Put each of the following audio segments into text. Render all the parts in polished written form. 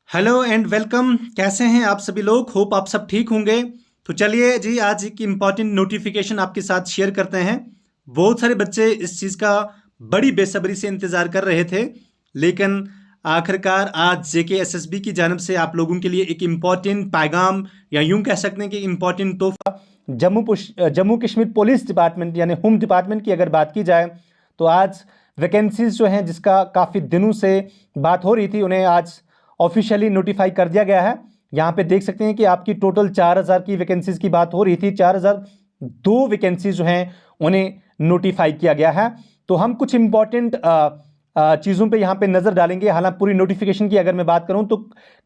Hello and welcome. कैसे हैं आप सभी लोग? होप आप सब ठीक होंगे। तो चलिए जी, आज एक इम्पॉर्टेंट नोटिफिकेशन आपके साथ शेयर करते हैं। बहुत सारे बच्चे इस चीज़ का बड़ी बेसब्री से इंतज़ार कर रहे थे, लेकिन आखिरकार आज जेकेएसएसबी की जानब से आप लोगों के लिए एक इम्पॉर्टेंट पैगाम या यूं कह सकते हैं कि इम्पॉर्टेंट तोहफा जम्मू कश्मीर पुलिस डिपार्टमेंट यानी होम डिपार्टमेंट की अगर बात की जाए तो आज वैकेंसीज जो हैं जिसका काफ़ी दिनों से बात हो रही थी, उन्हें आज ऑफिशियली नोटिफाई कर दिया गया है। यहाँ पे देख सकते हैं कि आपकी टोटल 4000 की वैकेंसीज की बात हो रही थी, 4002 वैकेंसीज जो हैं उन्हें नोटिफाई किया गया है। तो हम कुछ इंपॉर्टेंट चीज़ों पे यहाँ पे नज़र डालेंगे। हालांकि पूरी नोटिफिकेशन की अगर मैं बात करूँ तो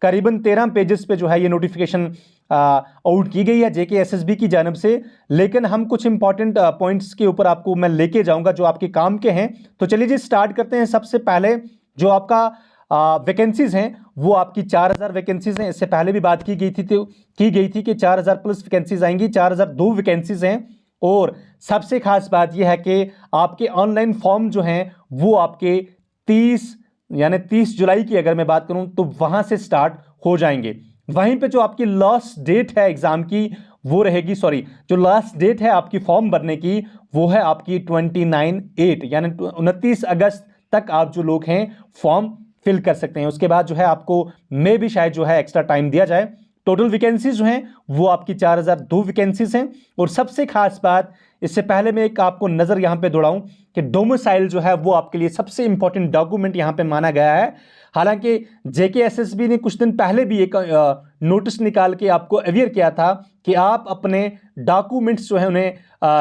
करीबन 13 पेजेस पे जो है ये नोटिफिकेशन आउट की गई है जेकेएसएसबी की जानब से, लेकिन हम कुछ इंपॉर्टेंट पॉइंट्स के ऊपर आपको मैं लेके जाऊंगा जो आपके काम के हैं। तो चलिए जी स्टार्ट करते हैं। सबसे पहले जो आपका वैकेंसीज हैं वो आपकी 4000 वैकेंसीज हैं। इससे पहले भी बात की गई थी कि 4000 प्लस वैकेंसीज आएंगी। 4002 वैकेंसीज हैं और सबसे खास बात यह है कि आपके ऑनलाइन फॉर्म जो हैं वो आपके 30 जुलाई की अगर मैं बात करूं तो वहां से स्टार्ट हो जाएंगे। वहीं पे जो आपकी लास्ट डेट है एग्जाम की वो रहेगी, जो लास्ट डेट है आपकी फॉर्म भरने की वो है आपकी 29/8 यानी 29 अगस्त तक आप जो लोग हैं फॉर्म फिल कर सकते हैं। उसके बाद जो है आपको मे भी शायद जो है एक्स्ट्रा टाइम दिया जाए। टोटल वैकेंसीज जो हैं वो आपकी 4002 वैकेंसीज हैं। और सबसे खास बात, इससे पहले मैं एक आपको नजर यहां पे दौड़ाऊं कि डोमिसाइल जो है वो आपके लिए सबसे इंपॉर्टेंट डॉक्यूमेंट यहां पे माना गया है। हालांकि जेकेएसएसबी ने कुछ दिन पहले भी एक नोटिस निकाल के आपको अवेयर किया था कि आप अपने डॉक्यूमेंट्स जो है उन्हें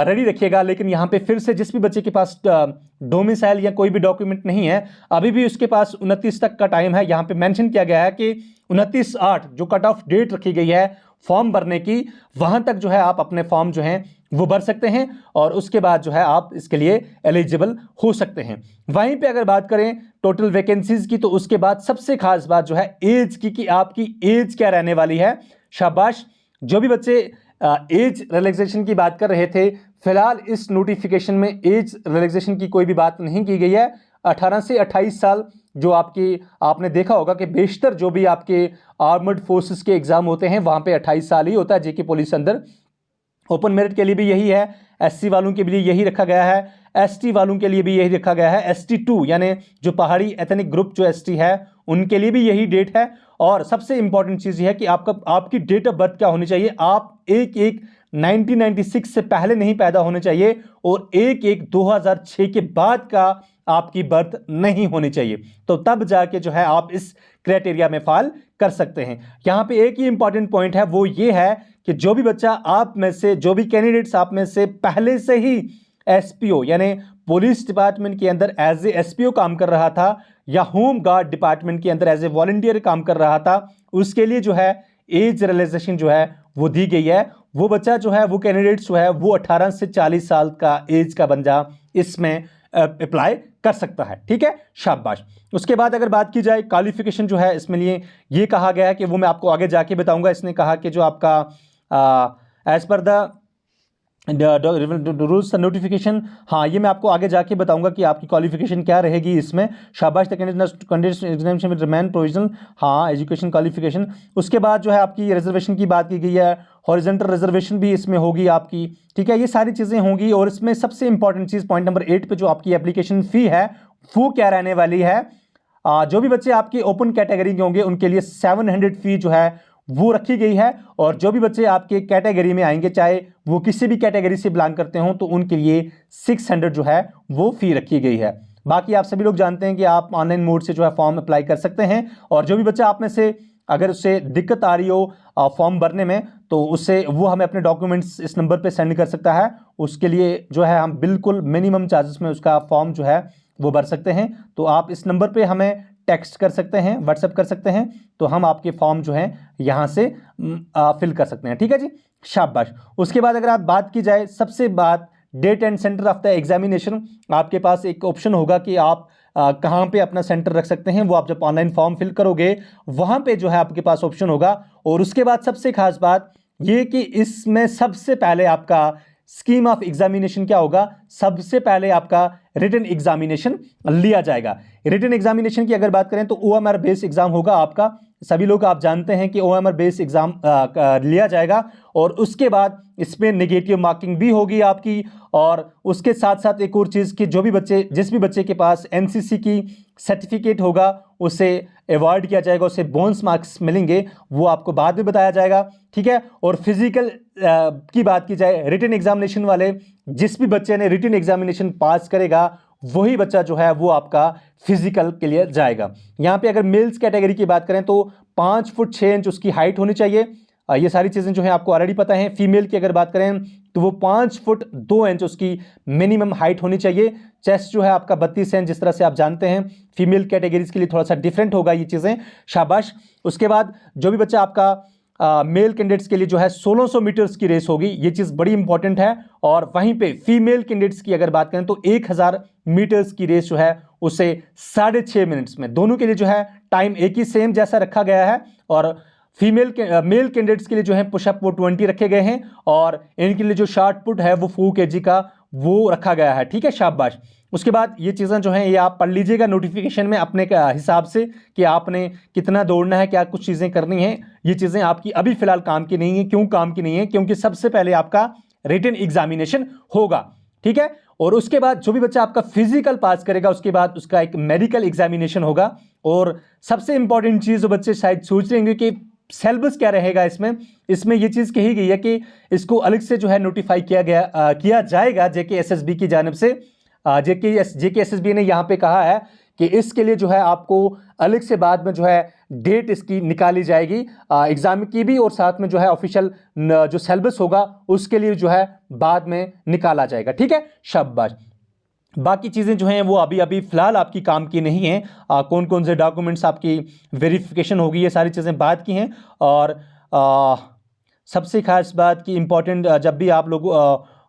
रेडी रखिएगा, लेकिन यहाँ पे फिर से जिस भी बच्चे के पास डोमिसाइल या कोई भी डॉक्यूमेंट नहीं है अभी भी उसके पास 29 तक का टाइम है। यहाँ पे मेंशन किया गया है कि 29/8 जो कट ऑफ डेट रखी गई है फॉर्म भरने की, वहां तक जो है आप अपने फॉर्म जो हैं वो भर सकते हैं और उसके बाद जो है आप इसके लिए एलिजिबल हो सकते हैं। वहीं पे अगर बात करें टोटल वैकेंसीज की तो उसके बाद सबसे खास बात जो है एज की, कि आपकी एज क्या रहने वाली है। शाबाश, जो भी बच्चे एज रिलैक्सेशन की बात कर रहे थे, फिलहाल इस नोटिफिकेशन में एज रिलैक्सेशन की कोई भी बात नहीं की गई है। 18 से 28 साल जो आपने देखा होगा कि बेशतर जो भी आपके आर्मड फोर्सेस के एग्जाम होते हैं वहां पे 28 साल ही होता है जेके पुलिस अंदर। ओपन मेरिट के लिए भी यही है, एससी वालों के लिए यही रखा गया है, एसटी वालों के लिए भी यही रखा गया है, ST2 यानी जो पहाड़ी एथनिक ग्रुप जो एसटी है उनके लिए भी यही डेट है। और सबसे इंपॉर्टेंट चीज यह है कि आपकी डेट ऑफ बर्थ क्या होनी चाहिए। आप 1/1/1996 से पहले नहीं पैदा होने चाहिए और 1/1/2006 के बाद का आपकी बर्थ नहीं होनी चाहिए, तो तब जाके जो है आप इस क्राइटेरिया में फॉल कर सकते हैं। यहां पे एक ही इंपॉर्टेंट पॉइंट है, वो ये है कि जो भी बच्चा आप में से, जो भी कैंडिडेट्स आप में से पहले से ही एसपीओ यानी पुलिस डिपार्टमेंट के अंदर एज ए एसपीओ काम कर रहा था या होम गार्ड डिपार्टमेंट के अंदर एज ए वॉलंटियर काम कर रहा था, उसके लिए जो है एज रियलाइजेशन जो है वो दी गई है। वो बच्चा जो है, वो कैंडिडेट्स जो है वो 18 से 40 साल का एज का बंदा इसमें अप्लाई कर सकता है। ठीक है, शाबाश। उसके बाद अगर बात की जाए क्वालिफिकेशन जो है इसमें लिए ये कहा गया है कि वो मैं आपको आगे जाके बताऊंगा। इसने कहा कि जो आपका as per the rules notification, हाँ ये मैं आपको आगे जाके बताऊंगा कि आपकी क्वालिफिकेशन क्या रहेगी इसमें। शाबाश, the candidate examination with remain provisional, हाँ एजुकेशन क्वालिफिकेशन। उसके बाद जो है आपकी रिजर्वेशन की बात की गई है, हॉरिजॉन्टल रिजर्वेशन भी इसमें होगी आपकी। ठीक है, ये सारी चीज़ें होंगी। और इसमें सबसे इंपॉर्टेंट चीज़ पॉइंट नंबर 8 पे जो आपकी एप्लीकेशन फ़ी है वो क्या रहने वाली है। जो भी बच्चे आपके ओपन कैटेगरी के होंगे उनके लिए 700 फी जो है वो रखी गई है, और जो भी बच्चे आपके कैटेगरी में आएंगे चाहे वो किसी भी कैटेगरी से बिलोंग करते हो तो उनके लिए 600 जो है वो फी रखी गई है। बाकी आप सभी लोग जानते हैं कि आप ऑनलाइन मोड से जो है फॉर्म अप्लाई कर सकते हैं, और जो भी बच्चा आप में से अगर उससे दिक्कत आ रही हो फॉर्म भरने में तो उससे वो हमें अपने डॉक्यूमेंट्स इस नंबर पे सेंड कर सकता है। उसके लिए जो है हम बिल्कुल मिनिमम चार्जेस में उसका फॉर्म जो है वो भर सकते हैं। तो आप इस नंबर पे हमें टेक्स्ट कर सकते हैं, व्हाट्सएप कर सकते हैं, तो हम आपके फॉर्म जो हैं यहाँ से फिल कर सकते हैं। ठीक है जी, शाबाश। उसके बाद अगर आप बात की जाए, सबसे बात date and centre of the examination, आपके पास एक ऑप्शन होगा कि आप कहाँ पे अपना सेंटर रख सकते हैं। वो आप जब ऑनलाइन फॉर्म फिल करोगे वहाँ पे जो है आपके पास ऑप्शन होगा। और उसके बाद सबसे खास बात ये कि इसमें सबसे पहले आपका स्कीम ऑफ एग्जामिनेशन क्या होगा, सबसे पहले आपका रिटन एग्जामिनेशन लिया जाएगा। रिटन एग्जामिनेशन की अगर बात करें तो OMR बेस्ड एग्जाम होगा आपका। सभी लोग आप जानते हैं कि OMR बेस्ड एग्जाम लिया जाएगा और उसके बाद इसमें नेगेटिव मार्किंग भी होगी आपकी। और उसके साथ साथ एक और चीज़ कि जिस भी बच्चे के पास NCC की सर्टिफिकेट होगा उसे अवॉर्ड किया जाएगा, उसे बोनस मार्क्स मिलेंगे, वो आपको बाद में बताया जाएगा, ठीक है। और फिजिकल की बात की जाए, रिटन एग्जामिनेशन वाले जिस भी बच्चे ने रिटन एग्जामिनेशन पास करेगा वही बच्चा जो है वो आपका फिजिकल के लिए जाएगा। यहाँ पे अगर मेल्स कैटेगरी की बात करें तो 5 फुट 6 इंच उसकी हाइट होनी चाहिए। ये सारी चीज़ें जो है आपको ऑलरेडी पता है। फीमेल की अगर बात करें तो वो 5 फुट 2 इंच उसकी मिनिमम हाइट होनी चाहिए। चेस्ट जो है आपका 32 इंच, जिस तरह से आप जानते हैं फीमेल कैटेगरीज के लिए थोड़ा सा डिफरेंट होगा ये चीज़ें, शाबाश। उसके बाद जो भी बच्चा आपका मेल कैंडिडेट्स के लिए जो है 1600 मीटर्स की रेस होगी, ये चीज़ बड़ी इंपॉर्टेंट है। और वहीं पे फीमेल कैंडिडेट्स की अगर बात करें तो 1000 मीटर्स की रेस जो है उसे 6.5 मिनट्स में, दोनों के लिए जो है टाइम एक ही सेम जैसा रखा गया है। और मेल कैंडिडेट्स के लिए जो है पुशअप वो 20 रखे गए हैं और इनके लिए जो शॉर्ट पुट है वो 4 kg का वो रखा गया है, ठीक है, शाबाश। उसके बाद ये चीज़ें जो हैं ये आप पढ़ लीजिएगा नोटिफिकेशन में अपने हिसाब से कि आपने कितना दौड़ना है, क्या कुछ चीज़ें करनी है। ये चीज़ें आपकी अभी फिलहाल काम की नहीं है। क्यों काम की नहीं है? क्योंकि सबसे पहले आपका रिटन एग्जामिनेशन होगा, ठीक है। और उसके बाद जो भी बच्चा आपका फिजिकल पास करेगा उसके बाद उसका एक मेडिकल एग्जामिनेशन होगा। और सबसे इंपॉर्टेंट चीज़ जो बच्चे शायद सोच रहे होंगे कि सिलेबस क्या रहेगा इसमें ये चीज़ कही गई है कि इसको अलग से जो है नोटिफाई किया जाएगा JKSSB की जानिब से। JKSSB ने यहाँ पे कहा है कि इसके लिए जो है आपको अलग से बाद में जो है डेट इसकी निकाली जाएगी एग्जाम की भी, और साथ में जो है ऑफिशियल जो सिलेबस होगा उसके लिए जो है बाद में निकाला जाएगा, ठीक है, शाबाश। बाकी चीज़ें जो हैं वो अभी फ़िलहाल आपकी काम की नहीं है। कौन कौन से डॉक्यूमेंट्स आपकी वेरिफिकेशन होगी ये सारी चीज़ें बात की हैं। और सबसे खास बात की इम्पॉर्टेंट, जब भी आप लोग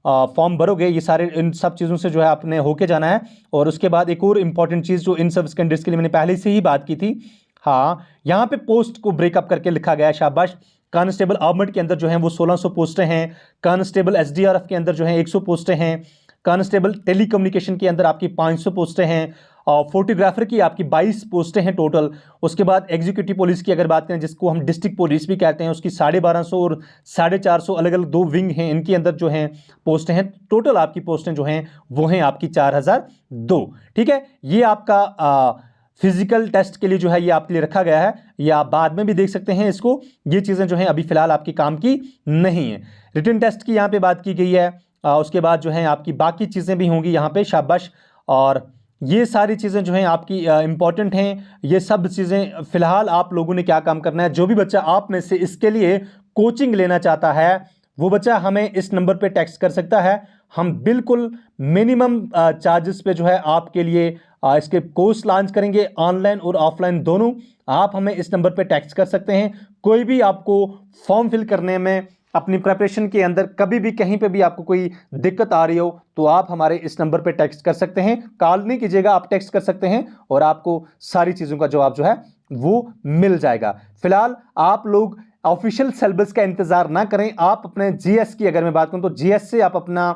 फॉर्म भरोगे ये सारे इन सब चीज़ों से जो है आपने होके जाना है। और उसके बाद एक और इम्पॉर्टेंट चीज़ जो इन सर्विस कैंडिडेट्स के लिए मैंने पहले से ही बात की थी, हाँ, यहाँ पे पोस्ट को ब्रेकअप करके लिखा गया है, शाबाश। कांस्टेबल आर्मड के अंदर जो है वो 1600 पोस्टें हैं। कांस्टेबल SDRF के अंदर जो है 100 पोस्टें हैं। कांस्टेबल टेलीकम्युनिकेशन के अंदर आपकी 500 पोस्टें हैं। और फोटोग्राफर की आपकी 22 पोस्टें हैं टोटल। उसके बाद एग्जीक्यूटिव पुलिस की अगर बात करें जिसको हम डिस्ट्रिक्ट पुलिस भी कहते हैं, उसकी 1250 और 450 अलग अलग 2 विंग हैं, इनके अंदर जो हैं पोस्टें हैं। टोटल आपकी पोस्टें जो हैं वो हैं आपकी 4002, ठीक है। ये आपका फिजिकल टेस्ट के लिए जो है ये आपके लिए रखा गया है, ये आप बाद में भी देख सकते हैं इसको। ये चीज़ें जो हैं अभी फ़िलहाल आपकी काम की नहीं है। रिटन टेस्ट की यहाँ पे बात की गई है। उसके बाद जो है आपकी बाकी चीज़ें भी होंगी यहाँ पे, शाबाश। और ये सारी चीज़ें जो हैं आपकी इम्पॉर्टेंट हैं। ये सब चीज़ें फ़िलहाल आप लोगों ने क्या काम करना है, जो भी बच्चा आप में से इसके लिए कोचिंग लेना चाहता है वो बच्चा हमें इस नंबर पे टेक्स्ट कर सकता है। हम बिल्कुल मिनिमम चार्जेस पे जो है आपके लिए इसके कोर्स लॉन्च करेंगे, ऑनलाइन और ऑफलाइन दोनों। आप हमें इस नंबर पे टेक्स्ट कर सकते हैं। कोई भी आपको फॉर्म फिल करने में अपनी प्रिपरेशन के अंदर कभी भी कहीं पे भी आपको कोई दिक्कत आ रही हो तो आप हमारे इस नंबर पे टेक्स्ट कर सकते हैं। कॉल नहीं कीजिएगा, आप टेक्स्ट कर सकते हैं और आपको सारी चीज़ों का जवाब जो है वो मिल जाएगा। फिलहाल आप लोग ऑफिशियल सिलेबस का इंतज़ार ना करें। आप अपने GS की अगर मैं बात करूं तो GS से आप अपना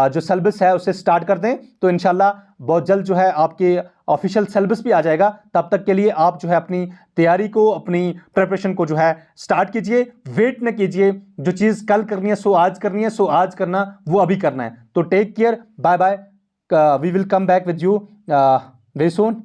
जो सिलेबस है उसे स्टार्ट कर दें तो इंशाल्लाह बहुत जल्द जो है आपके ऑफिशियल सिलेबस भी आ जाएगा। तब तक के लिए आप जो है अपनी तैयारी को, अपनी प्रिपरेशन को जो है स्टार्ट कीजिए। वेट न कीजिए, जो चीज़ कल करनी है सो आज करनी है, सो आज करना वो अभी करना है। तो take care, bye bye, we will come back with you very soon.